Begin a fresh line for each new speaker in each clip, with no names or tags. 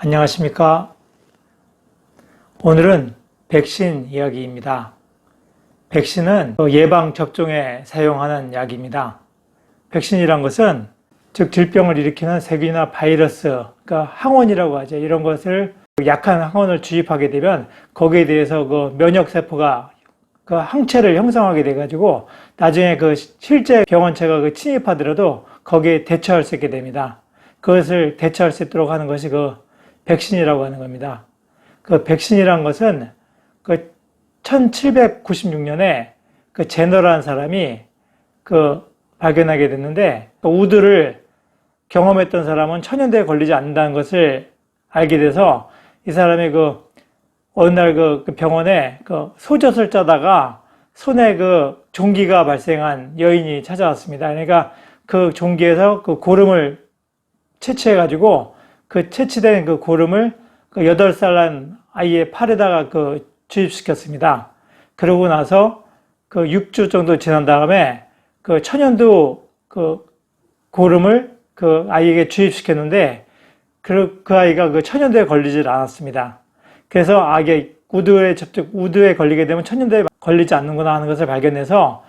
안녕하십니까. 오늘은 백신 이야기입니다. 백신은 예방접종에 사용하는 약입니다. 백신이란 것은 즉 질병을 일으키는 세균이나 바이러스, 그러니까 항원이라고 하죠. 이런 것을 약한 항원을 주입하게 되면 거기에 대해서 면역세포가 항체를 형성하게 돼가지고 나중에 실제 병원체가 침입하더라도 거기에 대처할 수 있게 됩니다. 그것을 대처할 수 있도록 하는 것이 백신이라고 하는 겁니다. 백신이란 것은 1796년에 제너라는 사람이 발견하게 됐는데 우드를 경험했던 사람은 천연대에 걸리지 않는다는 것을 알게 돼서 이 사람이 어느 날 병원에 소젖을 짜다가 손에 종기가 발생한 여인이 찾아왔습니다. 그러니까 그 종기에서 고름을 채취해가지고 채취된 고름을 8살 난 아이의 팔에다가 주입시켰습니다. 그러고 나서 6주 정도 지난 다음에 천연두 고름을 아이에게 주입시켰는데 그 아이가 천연두에 걸리질 않았습니다. 그래서 이게 우드에 걸리게 되면 천연두에 걸리지 않는구나 하는 것을 발견해서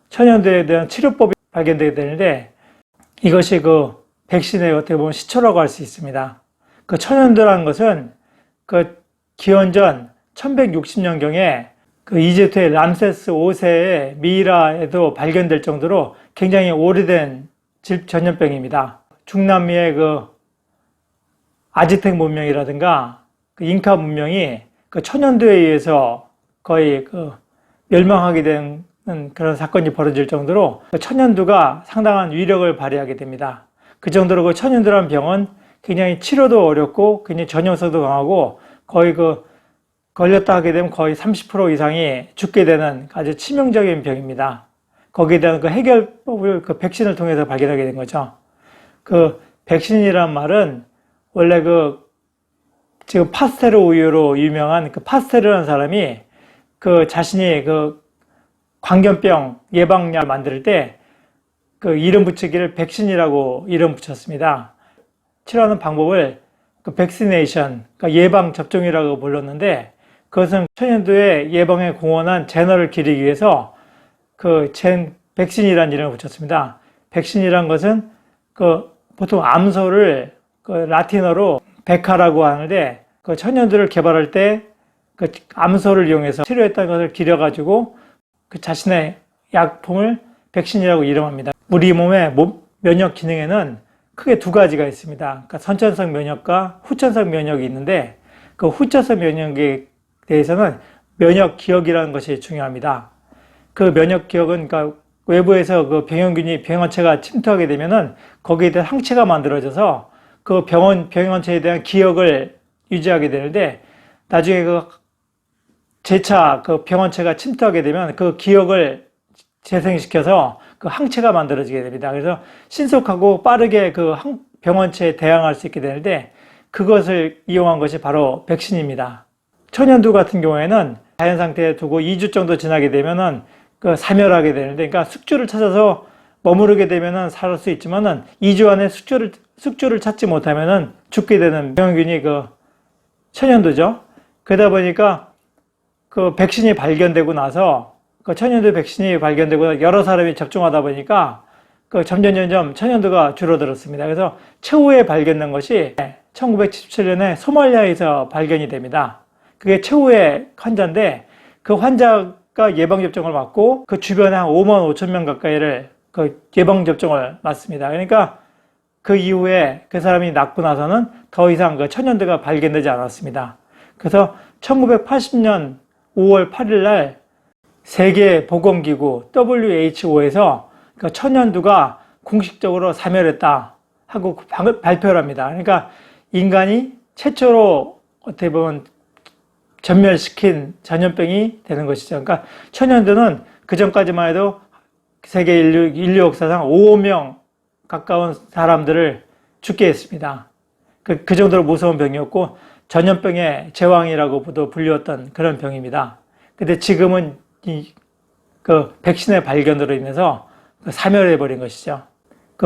천연두에 대한 치료법이 발견되게 되는데 이것이 백신의 어떻게 보면 시초라고 할 수 있습니다. 천연두라는 것은 기원전 1160년경에 이집트의 람세스 5세의 미이라에도 발견될 정도로 굉장히 오래된 전염병입니다. 중남미의 아즈텍 문명이라든가 잉카 문명이 천연두에 의해서 거의 멸망하게 되는 그런 사건이 벌어질 정도로 천연두가 상당한 위력을 발휘하게 됩니다. 그 정도로 천연두라는 병은 굉장히 치료도 어렵고 굉장히 전염성도 강하고 거의 걸렸다 하게 되면 거의 30% 이상이 죽게 되는 아주 치명적인 병입니다. 거기에 대한 해결법을 백신을 통해서 발견하게 된 거죠. 백신이란 말은 원래 지금 파스테르 우유로 유명한 파스테르라는 사람이 자신이 광견병 예방약을 만들 때 이름 붙이기를 백신이라고 이름 붙였습니다. 치료하는 방법을 백시네이션, 예방 접종이라고 불렀는데 그것은 천연두의 예방에 공헌한 제너를 기리기 위해서 백신이라는 이름을 붙였습니다. 백신이란 것은 보통 암소를 라틴어로 베카라고 하는데 천연두를 개발할 때 암소를 이용해서 치료했다는 것을 기려가지고 자신의 약품을 백신이라고 이름합니다. 우리 몸의 면역 기능에는 크게 두 가지가 있습니다. 그러니까 선천성 면역과 후천성 면역이 있는데 후천성 면역에 대해서는 면역 기억이라는 것이 중요합니다. 면역 기억은 외부에서 병원균이 병원체가 침투하게 되면은 거기에 대한 항체가 만들어져서 병원체에 대한 기억을 유지하게 되는데 나중에 재차 병원체가 침투하게 되면 기억을 재생시켜서 항체가 만들어지게 됩니다. 그래서 신속하고 빠르게 병원체에 대항할 수 있게 되는데 그것을 이용한 것이 바로 백신입니다. 천연두 같은 경우에는 자연 상태에 두고 2주 정도 지나게 되면은 사멸하게 되는데, 그러니까 숙주를 찾아서 머무르게 되면은 살 수 있지만은 2주 안에 숙주를 찾지 못하면은 죽게 되는 병균이 천연두죠. 그러다 보니까 백신이 발견되고 나서 천연두 백신이 발견되고 여러 사람이 접종하다 보니까 점점 천연두가 줄어들었습니다. 그래서 최후에 발견된 것이 1977년에 소말리아에서 발견이 됩니다. 그게 최후의 환자인데 그 환자가 예방접종을 맞고 그 주변에 한 5만 5천 명 가까이를 예방접종을 맞습니다. 그러니까 그 이후에 그 사람이 낫고 나서는 더 이상 천연두가 발견되지 않았습니다. 그래서 1980년 5월 8일 날 세계보건기구 WHO에서 천연두가 공식적으로 사멸했다 하고 발표를 합니다. 그러니까 인간이 최초로 어떻게 보면 전멸시킨 전염병이 되는 것이죠. 그러니까 천연두는 그 전까지만 해도 세계 인류 역사상 5억 명 가까운 사람들을 죽게 했습니다. 그 정도로 무서운 병이었고 전염병의 제왕이라고도 불리웠던 그런 병입니다. 근데 지금은 백신의 발견으로 인해서 사멸해버린 것이죠.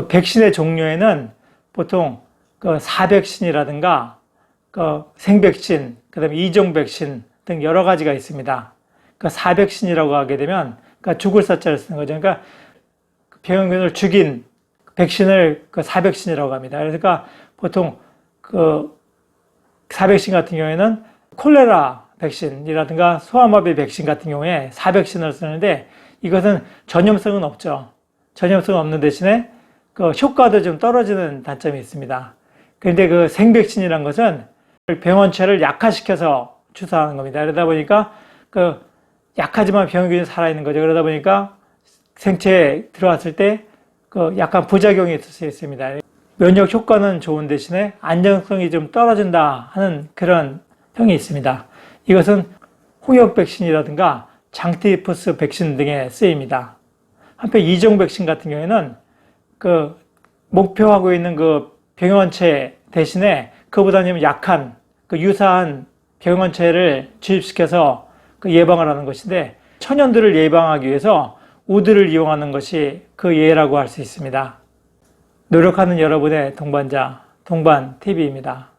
백신의 종류에는 보통 사백신이라든가 생백신, 그다음에 이종 백신 등 여러 가지가 있습니다. 사백신이라고 하게 되면 죽을 사자를 쓰는 거죠. 그러니까 병균을 죽인 백신을 사백신이라고 합니다. 그러니까 보통 사백신 같은 경우에는 콜레라 백신이라든가 소아마비 백신 같은 경우에 사백신을 쓰는데 이것은 전염성은 없죠. 전염성은 없는 대신에 효과도 좀 떨어지는 단점이 있습니다. 그런데 생백신이라는 것은 병원체를 약화시켜서 주사하는 겁니다. 그러다 보니까 약하지만 병균이 살아있는 거죠. 그러다 보니까 생체에 들어왔을 때 약간 부작용이 있을 수 있습니다. 면역 효과는 좋은 대신에 안정성이 좀 떨어진다 하는 그런 평이 있습니다. 이것은 홍역 백신이라든가 장티푸스 백신 등에 쓰입니다. 한편 이종 백신 같은 경우에는 목표하고 있는 병원체 대신에 그보다 좀 약한 유사한 병원체를 주입시켜서 예방을 하는 것인데 천연들을 예방하기 위해서 우드를 이용하는 것이 그 예라고 할 수 있습니다. 노력하는 여러분의 동반자, 동반TV입니다.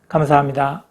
감사합니다.